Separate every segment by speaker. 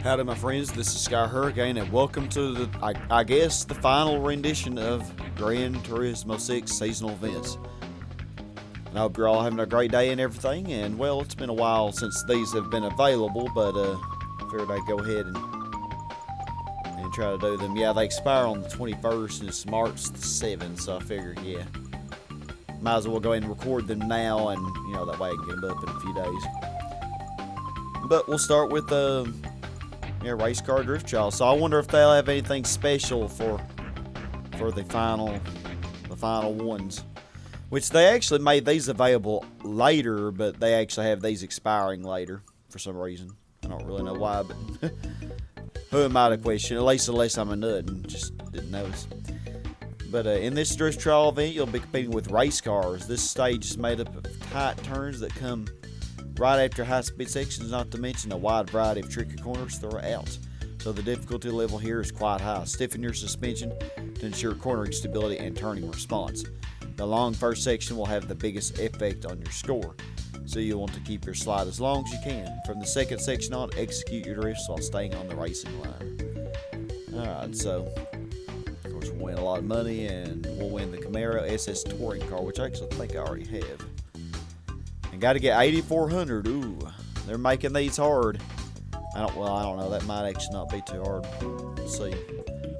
Speaker 1: Howdy my friends, this is Sky Hurricane and welcome to the, I guess, the final rendition of Gran Turismo 6 seasonal events. And I hope you're all having a great day and everything, and well, it's been a while since these have been available, but I figured I'd go ahead and try to do them. Yeah, they expire on the 21st and it's March the 7th, so I figured, yeah, might as well go ahead and record them now, and you know, that way I can get them up in a few days. But we'll start with Racecar Drift Trial. So I wonder if they'll have anything special for the final ones. Which they actually made these available later, but they actually have these expiring later for some reason. I don't really know why, but who am I to question? At least unless I'm a nut and just didn't notice. But in this Drift Trial event, you'll be competing with race cars. This stage is made up of tight turns that come right after high-speed sections, not to mention a wide variety of tricky corners throughout. So the difficulty level here is quite high. Stiffen your suspension to ensure cornering stability and turning response. The long first section will have the biggest effect on your score, so you'll want to keep your slide as long as you can. From the second section on, execute your drifts while staying on the racing line. Alright, so of course we'll win a lot of money, and we'll win the Camaro SS Touring car, which I actually think I already have. And got to get 8,400. Ooh, they're making these hard. I don't know. That might actually not be too hard. We'll see.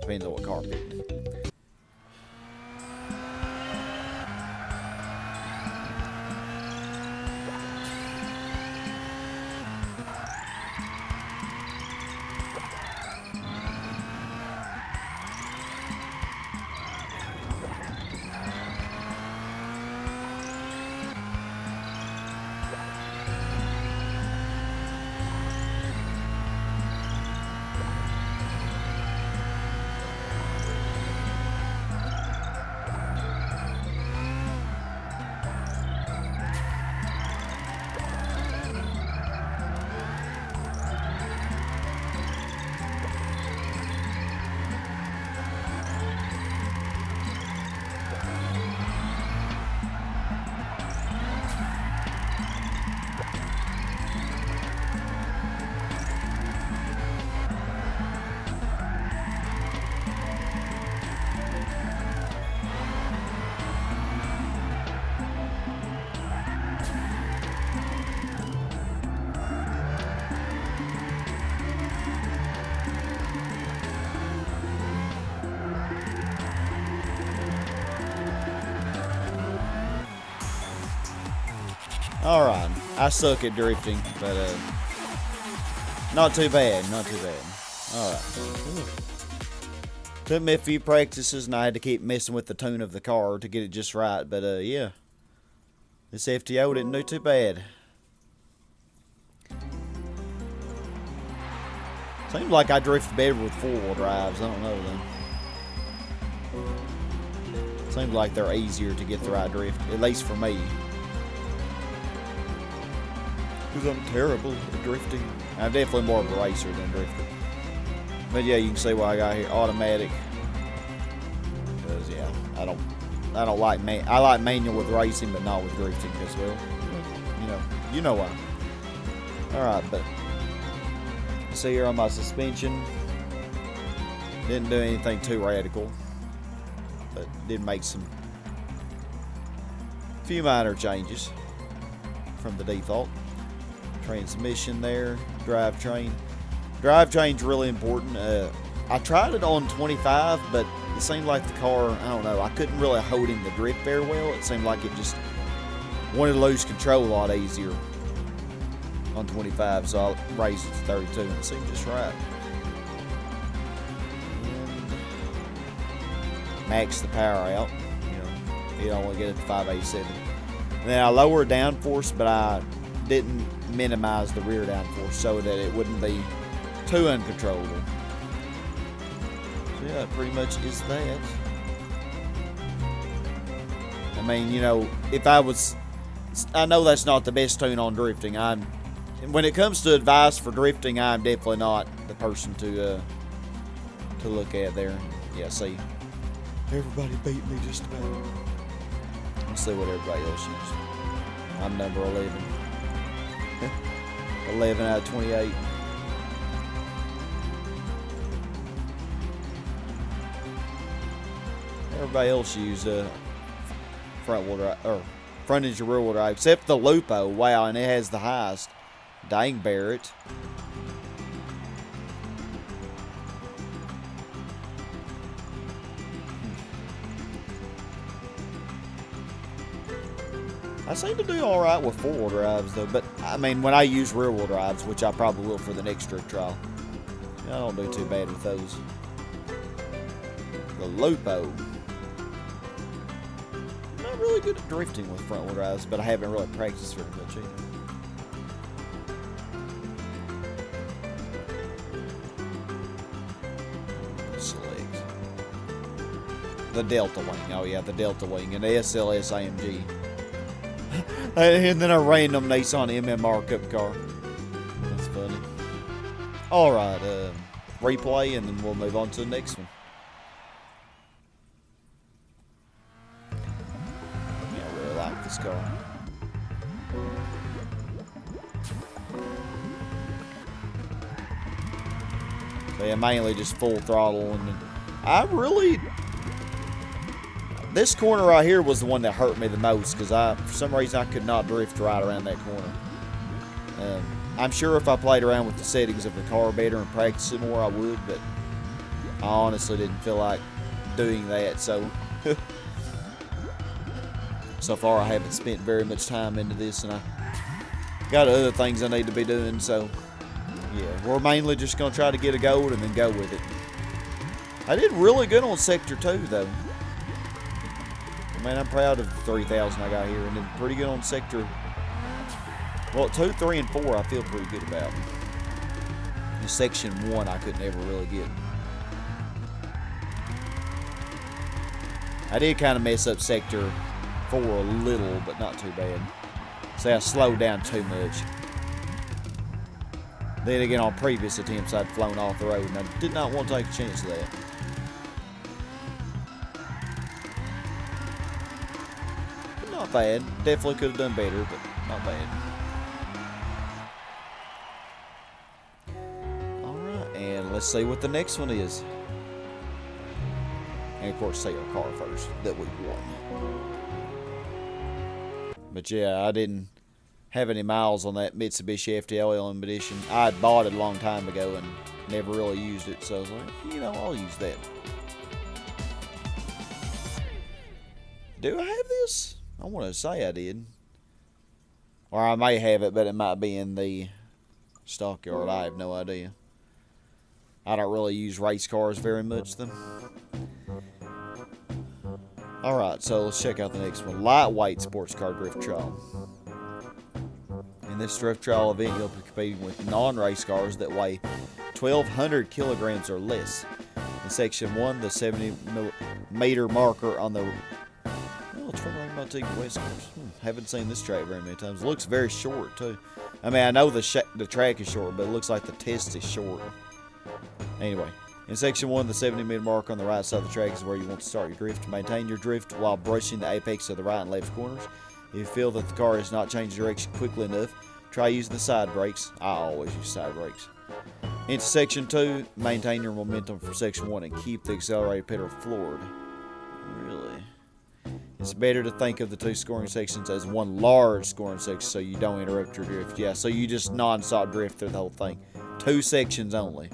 Speaker 1: Depends on what car pick. Alright, I suck at drifting, but not too bad, Alright. Took me a few practices and I had to keep messing with the tune of the car to get it just right, but yeah. This FTO didn't do too bad. Seems like I drift better with four-wheel drives, I don't know though. Seems like they're easier to get the right drift, at least for me. Because I'm terrible at drifting. I'm definitely more of a racer than a drifter. But yeah, you can see what I got here. Automatic. Because yeah, I don't like I like manual with racing, but not with drifting. Because well, you know why. All right, but see here on my suspension, didn't do anything too radical, but did make few minor changes from the default. Transmission there, drivetrain. Drivetrain's really important. I tried it on 25, but it seemed like the car, I don't know, I couldn't really hold in the grip very well. It seemed like it just wanted to lose control a lot easier on 25, so I raised it to 32 and it seemed just right. And max the power out, you don't want to get it to 587. And then I lowered downforce, but I didn't minimize the rear downforce so that it wouldn't be too uncontrollable. So yeah, pretty much is that. I mean, if I know that's not the best tune on drifting. When it comes to advice for drifting, I'm definitely not the person to look at there. Yeah, see, everybody beat me just about. Let's see what everybody else used. I'm number 11. 11 out of 28. Everybody else use front wheel drive or front engine rear wheel drive, except the Lupo. Wow, and it has the highest. Dang, Barrett. I seem to do all right with four-wheel drives, though. But, I mean, when I use rear-wheel drives, which I probably will for the next drift trial, I don't do too bad with those. The Lupo. I'm not really good at drifting with front-wheel drives, but I haven't really practiced very much either. Select. The Delta Wing. Oh, yeah, the Delta Wing. And the SLS AMG. And then a random Nissan MMR Cup car. That's funny. Alright, replay and then we'll move on to the next one. Yeah, I really like this car. So yeah, mainly just full throttle, and I really... This corner right here was the one that hurt me the most because for some reason, I could not drift right around that corner. I'm sure if I played around with the settings of the car better and practiced it more, I would, but I honestly didn't feel like doing that. So, so far, I haven't spent very much time into this, and I got other things I need to be doing. So, yeah, we're mainly just going to try to get a gold and then go with it. I did really good on Sector 2, though. Man, I'm proud of the 3,000 I got here, and then pretty good on Sector. Well, 2, 3, and 4 I feel pretty good about. In Section 1 I could never really get. I did kind of mess up Sector 4 a little, but not too bad. Say I slowed down too much. Then again, on previous attempts I'd flown off the road, and I did not want to take a chance of that. Not bad. Definitely could have done better, but not bad. Alright, and let's see what the next one is. And of course, say our car first that we won. But yeah, I didn't have any miles on that Mitsubishi FTL edition. I had bought it a long time ago and never really used it, so I was like, you know, I'll use that. Do I have this? I want to say I did. Or I may have it, but it might be in the stockyard. I have no idea. I don't really use race cars very much, then. Alright, so let's check out the next one. Lightweight sports car drift trial. In this drift trial event, you'll be competing with non-race cars that weigh 1,200 kilograms or less. In Section 1, the 70-meter marker on the... Oh, it's from Motegi West Coast. Haven't seen this track very many times. It looks very short, too. I mean, I know the track is short, but it looks like the test is short. Anyway, in Section 1, the 70-meter mark on the right side of the track is where you want to start your drift. Maintain your drift while brushing the apex of the right and left corners. If you feel that the car has not changed direction quickly enough, try using the side brakes. I always use side brakes. Into Section 2, maintain your momentum from Section 1 and keep the accelerator pedal floored. Really? It's better to think of the two scoring sections as one large scoring section so you don't interrupt your drift. Yeah, so you just non-stop drift through the whole thing. 2 sections only.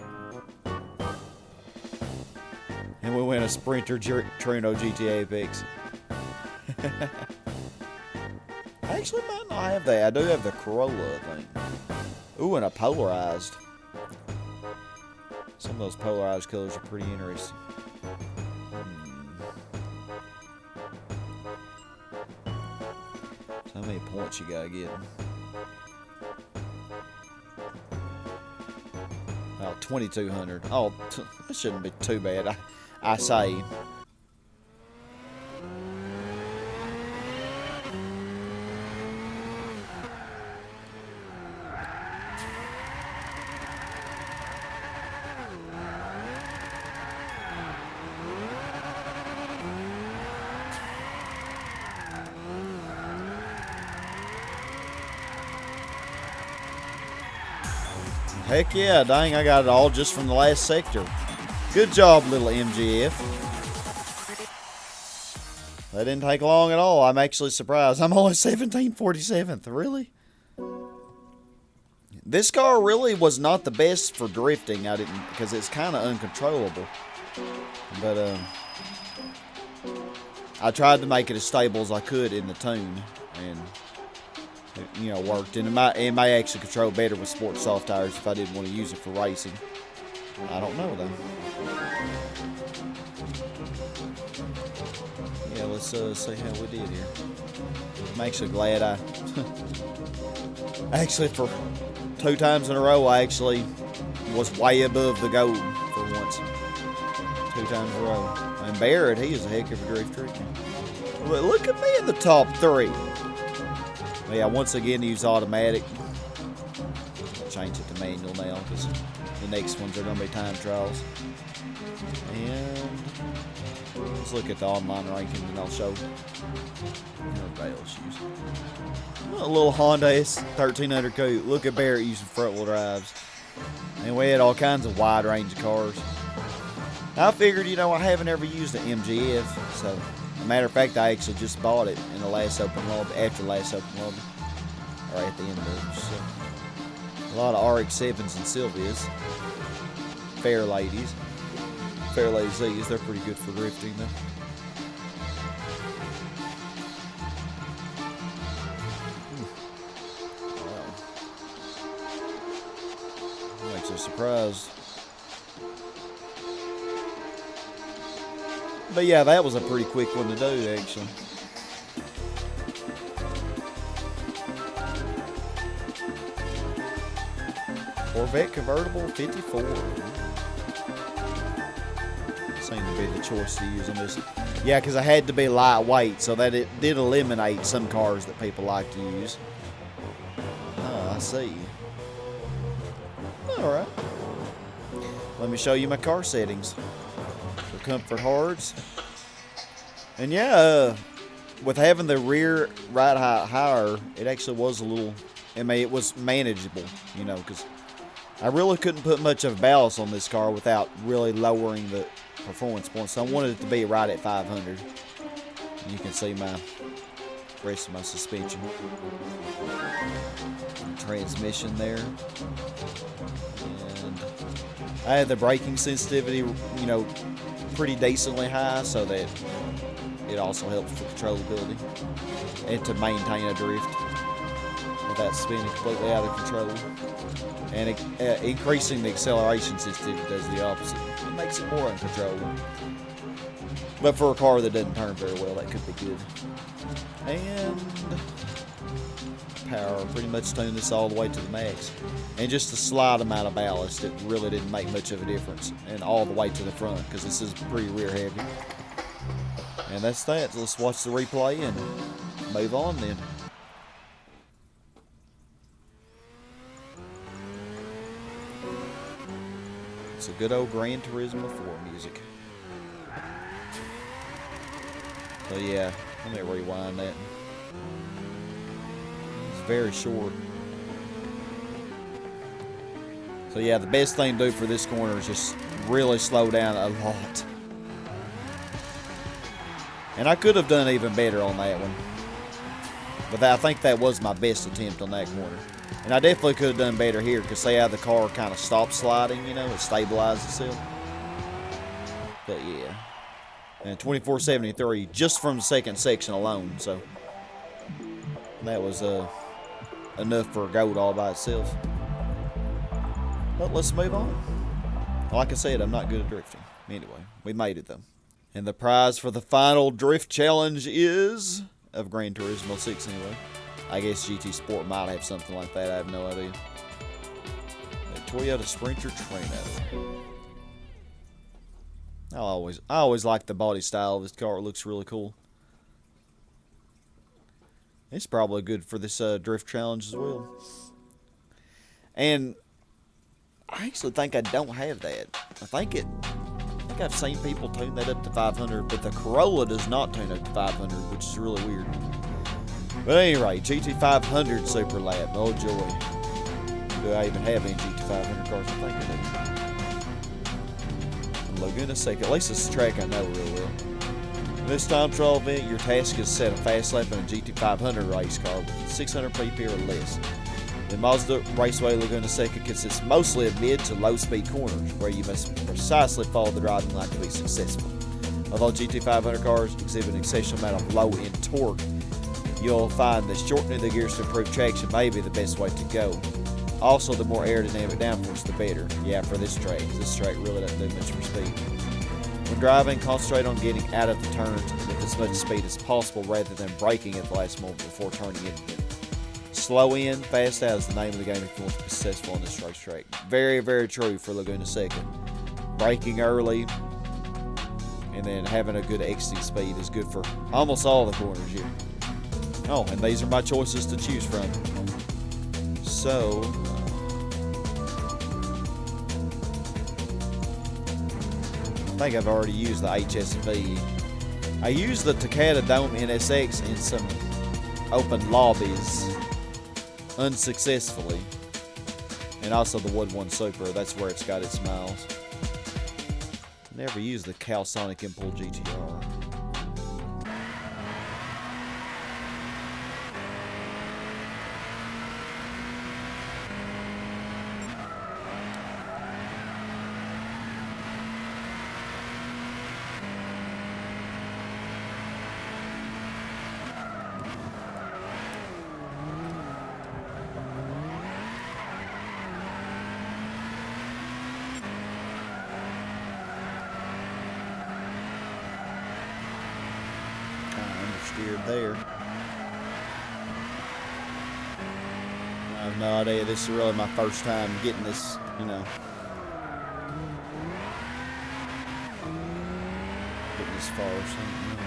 Speaker 1: And we win a Sprinter Trino GT Apex. I actually might not have that. I do have the Corolla, I think. Ooh, and a polarized. Some of those polarized colors are pretty interesting. So how many points you gotta get? Oh, 2,200. Oh, that shouldn't be too bad. I say. Heck yeah, dang, I got it all just from the last sector. Good job, little MGF. That didn't take long at all. I'm actually surprised. I'm only 1747th. Really? This car really was not the best for drifting. I didn't, because it's kind of uncontrollable. But I tried to make it as stable as I could in the tune, and it, you know, worked. And it may actually control better with sports soft tires if I didn't want to use it for racing. I don't know though. Yeah, let's see how we did here. I'm actually glad I actually for 2 times in a row I actually was way above the goal for once. 2 times in a row. And Barrett, he is a heck of a drifter. Look at me in the top 3. Yeah, once again use automatic. I'll change it to manual now because the next ones are going to be time trials. And let's look at the online ranking and I'll show everybody else using. A little Honda S1300 coupe. Look at Barrett using front wheel drives. And we had all kinds of wide range of cars. I figured, you know, I haven't ever used an MGF, so as a matter of fact, I actually just bought it in the last open lobby, after the last open lobby, or at the end of it. So, a lot of RX-7s and Sylvias, Fair Ladies Z's, they're pretty good for drifting though. Wow. I'm actually surprised. But yeah, that was a pretty quick one to do, actually. Corvette convertible 54. Seemed to be the choice to use on this. Yeah, because I had to be lightweight, so that it did eliminate some cars that people like to use. Oh, I see. All right. Let me show you my car settings. Comfort hards, and yeah, with having the rear ride height higher, it actually was a little, I mean, it was manageable, you know, because I really couldn't put much of ballast on this car without really lowering the performance points. So I wanted it to be right at 500. And you can see my rest of my suspension, transmission there, and I had the braking sensitivity, you know, pretty decently high, so that it also helps for controllability and to maintain a drift without spinning completely out of control. And increasing the acceleration sensitivity does the opposite. It makes it more uncontrollable. But for a car that doesn't turn very well, that could be good. And power, pretty much tuned this all the way to the max. And just a slight amount of ballast, it really didn't make much of a difference. And all the way to the front, because this is pretty rear heavy. And that's that. So let's watch the replay and move on then. It's a good old Gran Turismo 4 music. So yeah, let me rewind that. It's very short. So yeah, the best thing to do for this corner is just really slow down a lot. And I could have done even better on that one. But I think that was my best attempt on that corner. And I definitely could have done better here, because say how the car kind of stopped sliding, you know, it stabilized itself. But yeah. And 2473 just from the second section alone, so that was enough for a gold all by itself. But let's move on. Like I said, I'm not good at drifting. Anyway, we made it though. And the prize for the final drift challenge is, of Gran Turismo 6 anyway. I guess GT Sport might have something like that, I have no idea. A Toyota Sprinter Trino. I always like the body style of this car. It looks really cool. It's probably good for this drift challenge as well. And I actually think I don't have that. I think I've seen people tune that up to 500, but the Corolla does not tune up to 500, which is really weird. But anyway, GT500 Super Lap. Oh joy. Do I even have any GT500 cars? I think I do. Laguna, Seca. At least it's a track I know real well. this time trial event, your task is to set a fast lap in a GT500 race car with 600 pp or less. The Mazda Raceway Laguna Seca consists mostly of mid to low speed corners, where you must precisely follow the driving line to be successful. Although GT500 cars exhibit an exceptional amount of low end torque, you'll find that shortening the gears to improve traction may be the best way to go. Also, the more aerodynamic downforce, the better. Yeah, for this track. This track really doesn't do much for speed. When driving, concentrate on getting out of the turns with as much speed as possible rather than braking at the last moment before turning into them. Slow in, fast out is the name of the game if you want to be successful on this racetrack. Very, very true for Laguna Seca. Braking early and then having a good exiting speed is good for almost all the corners here. Oh, and these are my choices to choose from. So, I think I've already used the HSV. I used the Takata Dome NSX in some open lobbies unsuccessfully, and also the Wood 1 Super. That's where it's got its miles. Never used the Calsonic IMPUL GTR. Understeered there. I have no idea. This is really my first time getting this, getting this far or something.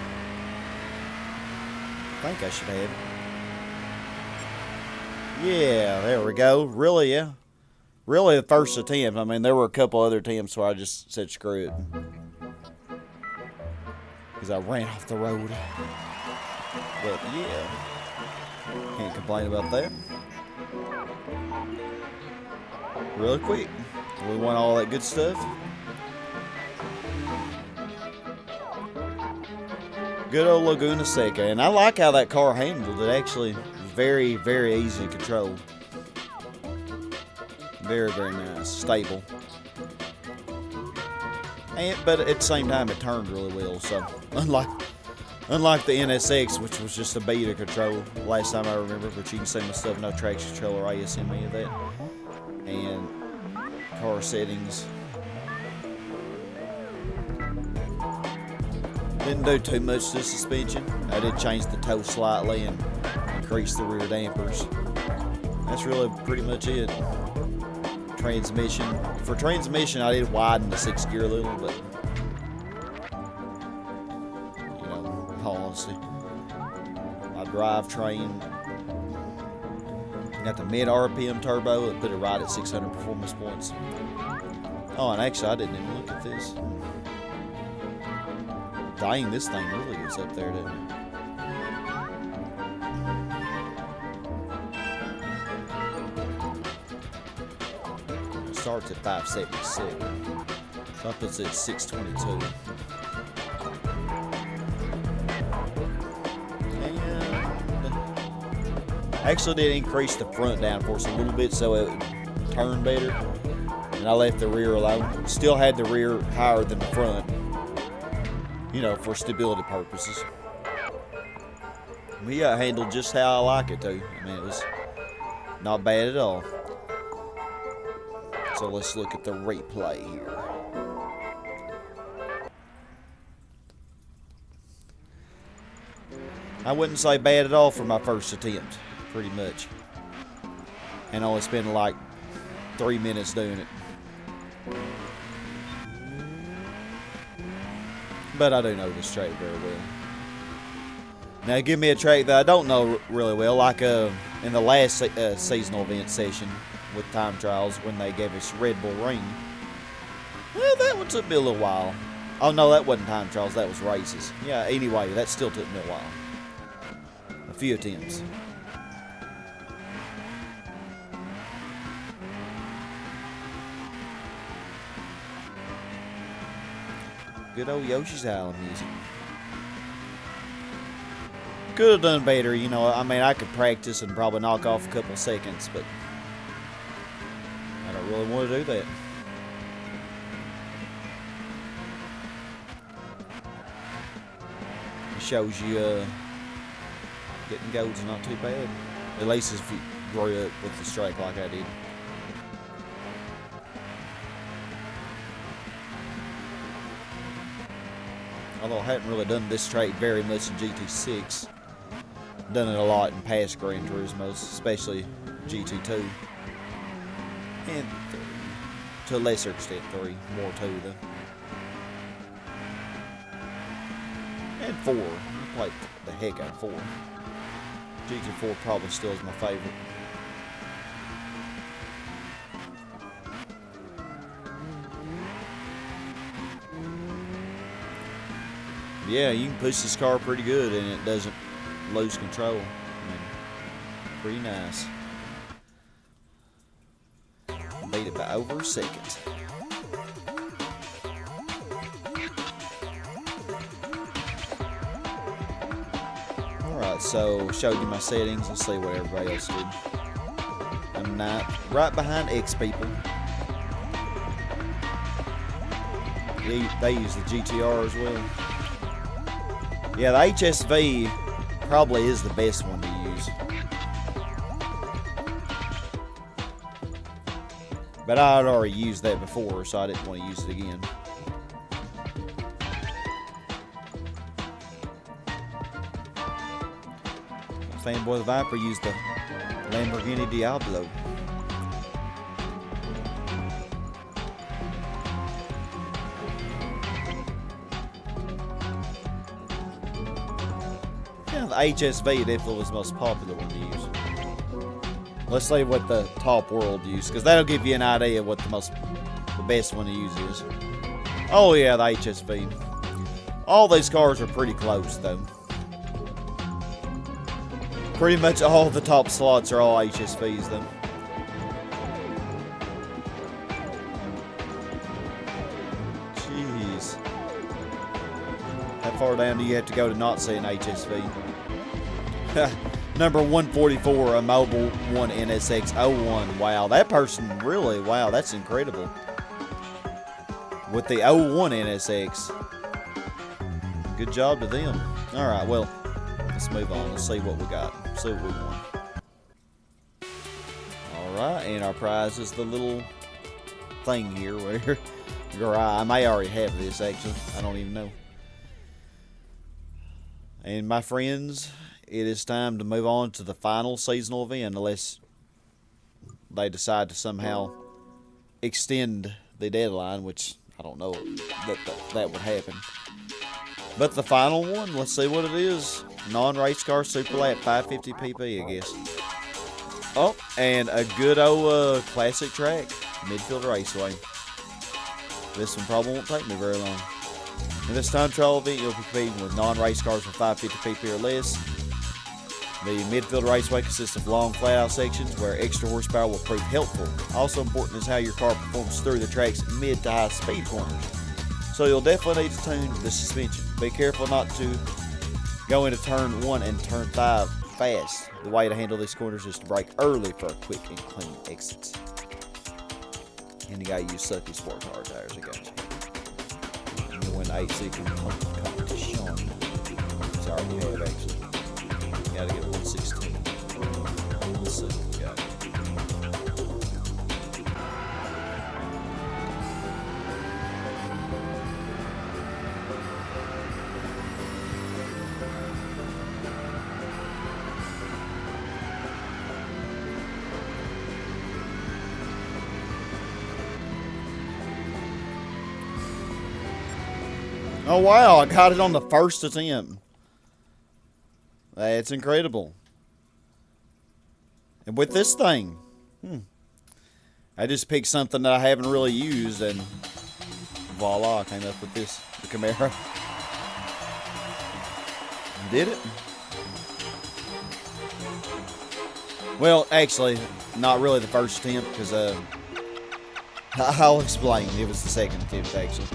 Speaker 1: I think I should have it. Yeah, there we go. Really, yeah. Really the first attempt. I mean, there were a couple other attempts where I just said screw it. Because I ran off the road. But yeah, can't complain about that. Really quick. We want all that good stuff. Good old Laguna Seca. And I like how that car handled it. Actually, very, very easy to control. Very, very nice. Stable. But at the same time, it turned really well. So, unlike the NSX, which was just a beta control last time I remember, but you can see my stuff, no traction control or ASM, any of that. And car settings. Didn't do too much to the suspension. I did change the toe slightly and increase the rear dampers. That's really pretty much it. Transmission. For transmission, I did widen the 6th gear a little, but honestly, my drivetrain got the mid RPM turbo and put it right at 600 performance points. Oh, and actually, I didn't even look at this. Dang, this thing really gets up there, doesn't it? Starts at 576. So that puts it at 622. And actually did increase the front downforce a little bit so it would turn better. And I left the rear alone. Still had the rear higher than the front, for stability purposes. But yeah, handled just how I like it to. I mean, it was not bad at all. So let's look at the replay here. I wouldn't say bad at all for my first attempt, pretty much. And only spent like 3 minutes doing it. But I do know this track very well. Now give me a track that I don't know really well, like in the last seasonal event session with time trials when they gave us Red Bull Ring. Well, that one took me a little while. Oh no, that wasn't time trials, that was races. Yeah, anyway, that still took me a while. A few attempts. Good old Yoshi's Island music. Could have done better, you know. I mean, I could practice and probably knock off a couple seconds, but I don't really want to do that. It shows you getting golds is not too bad. At least if you grew up with the strike like I did. Although I hadn't really done this track very much in GT6. Done it a lot in past Gran Turismos, especially GT2. And 3. To a lesser extent 3. More 2 though. And 4. I played the heck out of 4. GT4 probably still is my favorite. Yeah, you can push this car pretty good and it doesn't lose control. I mean, pretty nice. Beat it by over a second. Alright, so showed you my settings. Let's see what everybody else did. I'm right behind X people. They use the GTR as well. Yeah, the HSV probably is the best one to use. But I had already used that before, so I didn't want to use it again. Fanboy the Viper used the Lamborghini Diablo. The HSV definitely was the most popular one to use. Let's see what the top world used, because that'll give you an idea of what the best one to use is. Oh yeah, the HSV. All these cars are pretty close though. Pretty much all the top slots are all HSVs though. Jeez. How far down do you have to go to not see an HSV? Number 144, a Mobile 1 NSX 01. Wow, that person really, wow, that's incredible. With the 01 NSX. Good job to them. Alright, well, let's move on. Let's see what we got. See what we won. Alright, and our prize is the little thing here where I may already have this actually. I don't even know. And my friends, it is time to move on to the final seasonal event, unless they decide to somehow extend the deadline, which I don't know that would happen. But the final one, let's see what it is. Non-Racecar Super Lap 550 PP, I guess. Oh, and a good old classic track, Midfield Raceway. This one probably won't take me very long. In this time trial event, you'll be competing with non-race cars with 550 PP or less. The Midfield Raceway consists of long, flat-out sections where extra horsepower will prove helpful. Also important is how your car performs through the track's mid to high speed corners. So you'll definitely need to tune the suspension. Be careful not to go into turn 1 and turn 5 fast. The way to handle these corners is to brake early for a quick and clean exit. And you gotta use sucky sport car tires, I got you. And you win the AC competition. Sorry, you have actually. You gotta get 116. Let's see what we got. Oh wow, I got it on the first attempt. That's incredible. And with this thing, I just picked something that I haven't really used, and voila, I came up with this, the Camaro. Did it? Well, actually, not really the first attempt, because I'll explain. It was the second attempt, actually.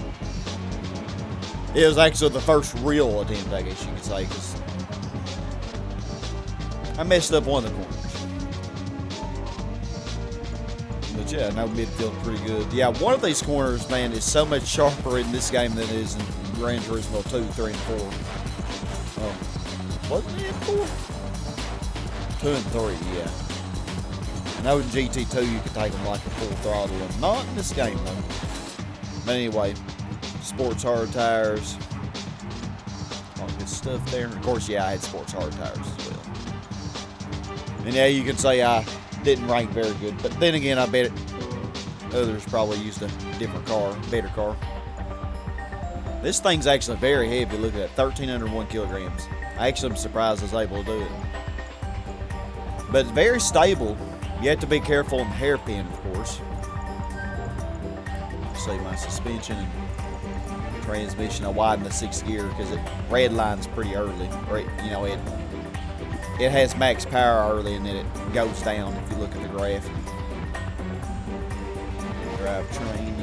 Speaker 1: It was actually the first real attempt, I guess you could say, because I messed up one of the corners. But yeah, no, midfield pretty good. Yeah, one of these corners, man, is so much sharper in this game than it is in Gran Turismo 2, 3, and 4. Oh, wasn't it in 4? 2 and 3, yeah. I know in GT2 you could take them like a full throttle, and not in this game though. But anyway, sports hard tires. All good stuff there. Of course, yeah, I had sports hard tires as well. And yeah, you can say I didn't rank very good, but then again, I bet others probably used a different car, better car. This thing's actually very heavy. Look at that, 1,301 kilograms. I actually am surprised I was able to do it. But it's very stable. You have to be careful on the hairpin, of course. See my suspension and transmission. I widened the 6th gear because it red lines pretty early. You know, it has max power early and then it goes down if you look at the graph. Drivetrain.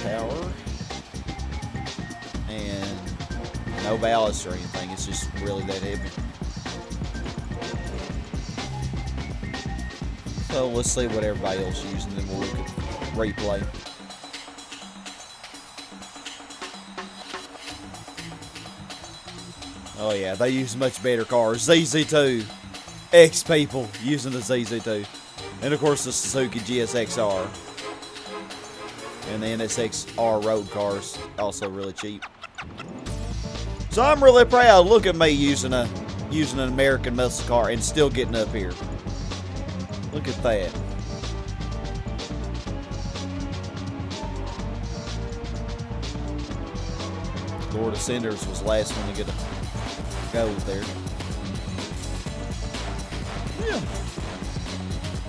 Speaker 1: Power. And no ballast or anything. It's just really that heavy. So let's see what everybody else is using, then we'll look at replay. Oh yeah, they use much better cars. ZZ2. People using the ZZ2. And of course the Suzuki GSX-R. And the NSX-R road cars, also really cheap. So I'm really proud. Look at me using an American muscle car and still getting up here. Look at that. Lord of Cinders was the last one to get a gold there. Yeah.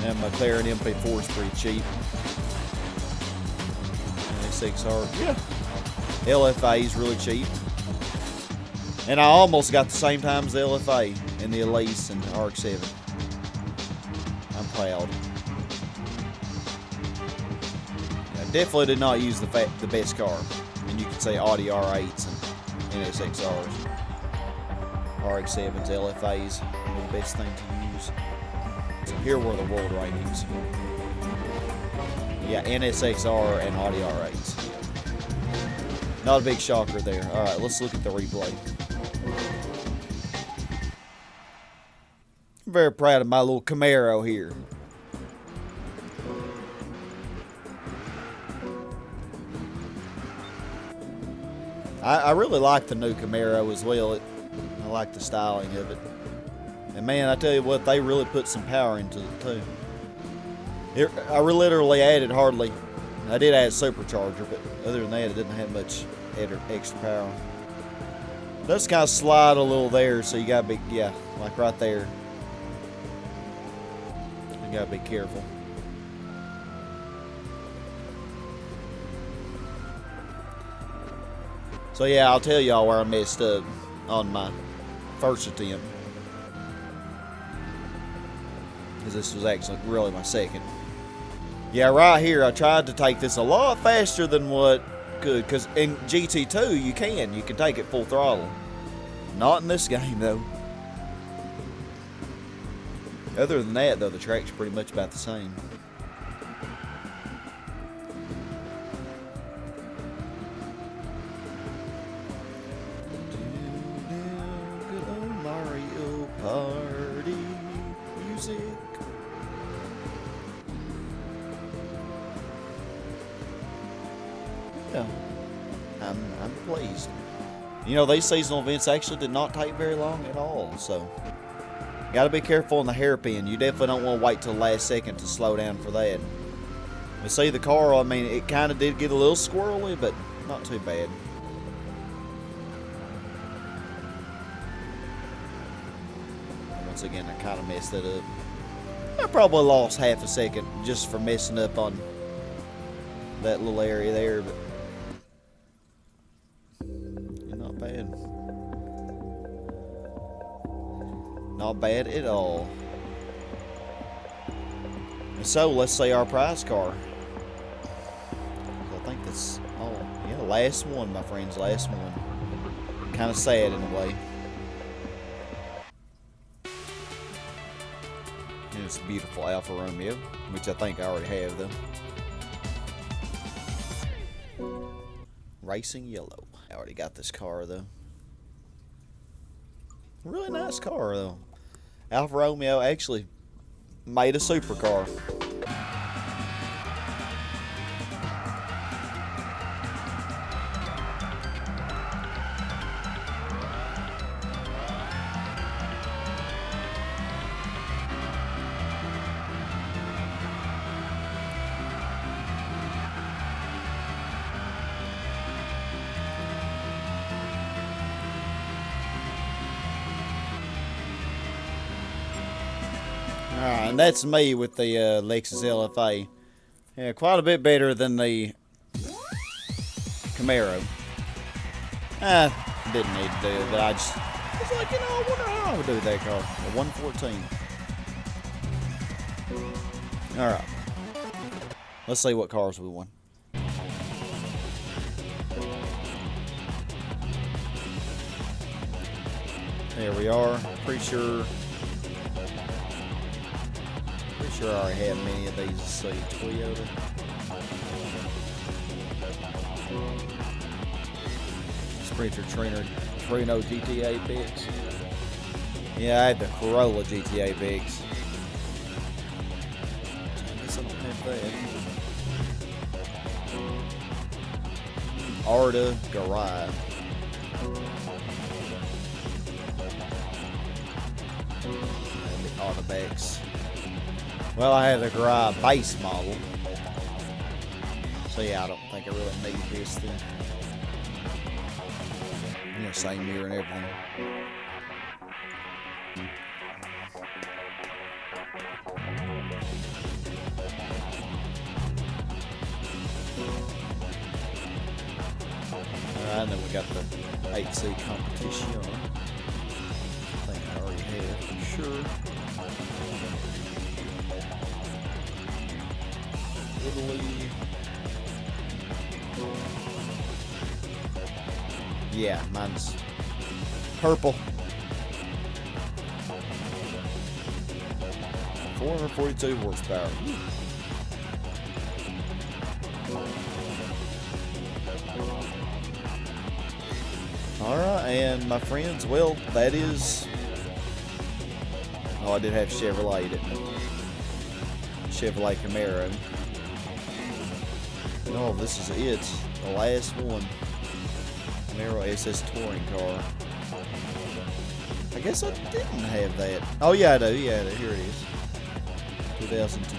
Speaker 1: And McLaren MP4 is pretty cheap. NSX-R, yeah. LFA is really cheap. And I almost got the same time as the LFA and the Elise and the RX-7. I'm proud. I definitely did not use the best car. And you could say Audi R8s and NSX-Rs. RX-7s, LFAs are the best thing to use. So here were the world rankings. Yeah, NSX-R and Audi R8s. Not a big shocker there. Alright, let's look at the replay. I'm very proud of my little Camaro here. I really like the new Camaro as well. I like the styling of it. And man, I tell you what, they really put some power into it too. I literally added I did add supercharger, but other than that, it didn't have much extra power. It does kind of slide a little there, so you gotta be, yeah, like right there. You gotta be careful. So yeah, I'll tell y'all where I messed up on my first attempt. Because this was actually really my second. Yeah, right here, I tried to take this a lot faster than what could. Because in GT2, you can take it full throttle. Not in this game, though. Other than that, though, the track's pretty much about the same. Good old Mario Party music. Yeah, I'm pleased. You know, these seasonal events actually did not take very long at all, so you got to be careful on the hairpin. You definitely don't want to wait till the last second to slow down for that. You see the car, I mean, it kind of did get a little squirrely, but not too bad. Once again, I kind of messed that up. I probably lost half a second just for messing up on that little area there, but not bad. Not bad at all. And so, let's say our prize car. I think that's, oh, yeah, last one, my friends, last one. Kind of sad in a way. And it's a beautiful Alfa Romeo, which I think I already have though. Racing yellow. I already got this car though. Really nice car though. Alfa Romeo actually made a supercar. Alright, and that's me with the Lexus LFA. Yeah, quite a bit better than the Camaro. Didn't need to do it, but I was like, you know, I wonder how I would do that car. A 114. Alright. Let's see what cars we won. There we are. Pretty sure I already have many of these. Let's see, Toyota. Sprinter Trino GTA Bigs. Yeah, I had the Corolla GTA Bigs. I guess I don't have that. Arda Garai. And the Autobacks. Well, I have the Garai base model. So yeah, I don't think I really need this thing. You know, same mirror and everything. Alright, and then we got the 8C competition. I think I already have for sure. Italy. Yeah, mine's purple. 442 horsepower. Alright, and my friends, well, that is... Oh, I did have Chevrolet, didn't I? Chevrolet Camaro. Oh, this is it. The last one. Camaro SS Touring car. I guess I didn't have that. Oh, yeah, I do. Yeah, here it is. 2002.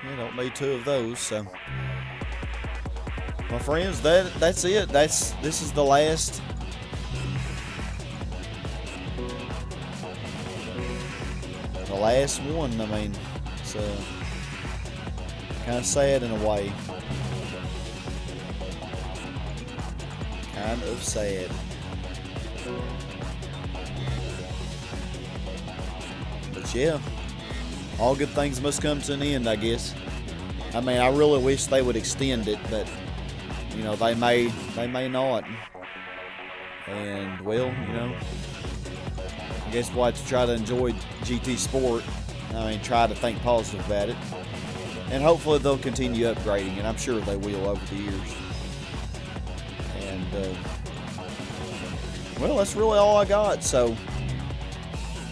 Speaker 1: You don't need two of those, so... My friends, that's it. This is the last... The last one. I mean, it's kind of sad in a way. Kind of sad. But yeah, all good things must come to an end, I guess. I mean, I really wish they would extend it, but you know, they may not. And well, you know, I guess we'll have to try to enjoy GT Sport. I mean, try to think positive about it. And hopefully they'll continue upgrading, and I'm sure they will over the years. And, well, that's really all I got. So,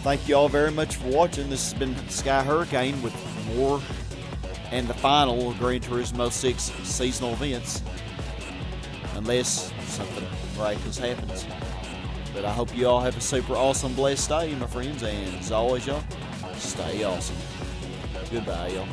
Speaker 1: thank you all very much for watching. This has been Sky Hurricane with more and the final Gran Turismo 6 seasonal events. Unless something miraculous happens. But I hope you all have a super awesome, blessed day, my friends. And as always, y'all, stay awesome. Goodbye, y'all.